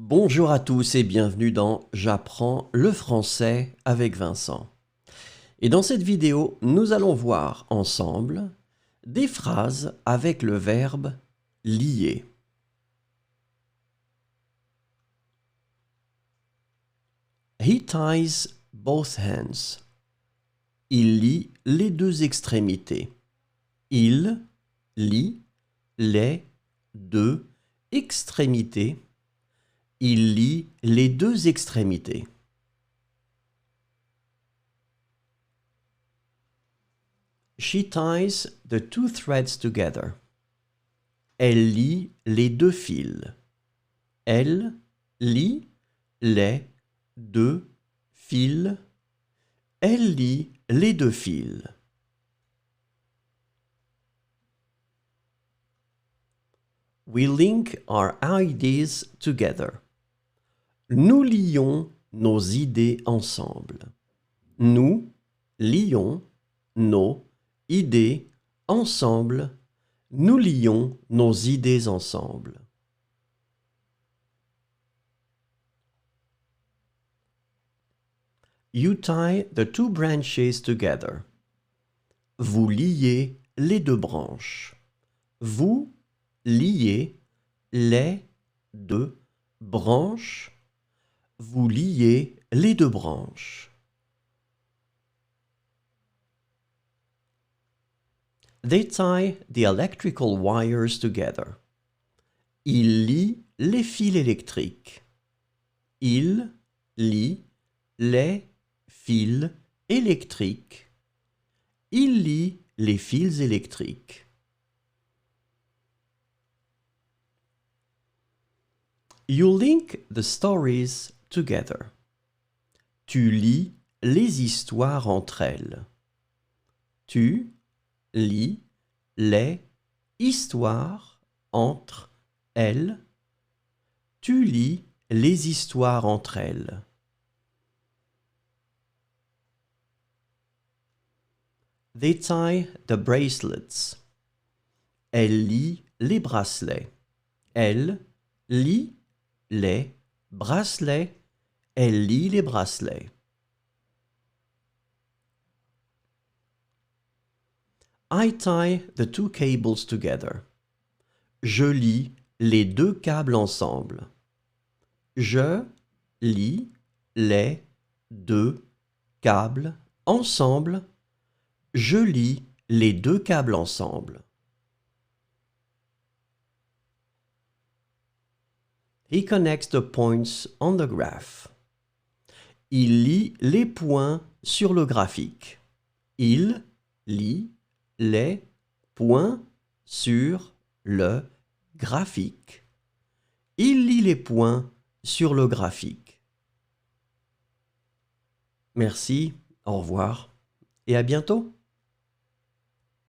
Bonjour à tous et bienvenue dans J'apprends le français avec Vincent. Et dans cette vidéo, nous allons voir ensemble des phrases avec le verbe lier. He ties both hands. Il lie les deux extrémités. Il lie les deux extrémités. Il lie les deux extrémités. She ties the two threads together. Elle lie les deux fils. Elle lie les deux fils. Elle lie les deux fils. We link our ideas together. Nous lions nos idées ensemble. Nous lions nos idées ensemble. Nous lions nos idées ensemble. You tie the two branches together. Vous liez les deux branches. Vous liez les deux branches. Vous liez les deux branches. They tie the electrical wires together. Ils lient les fils électriques. Ils lient les fils électriques. Ils lient les fils électriques. You link the stories together. Tu lis les histoires entre elles. Tu lis les histoires entre elles. Tu lis les histoires entre elles. They tie the bracelets. Elle lie les bracelets. Elle lie les bracelets. Elle lie les bracelets. I tie the two cables together. Je lie les deux câbles ensemble. Je lie les deux câbles ensemble. Je lie les deux câbles ensemble. He connects the points on the graph. Il lie les points sur le graphique. Il lie les points sur le graphique. Il lie les points sur le graphique. Merci, au revoir et à bientôt.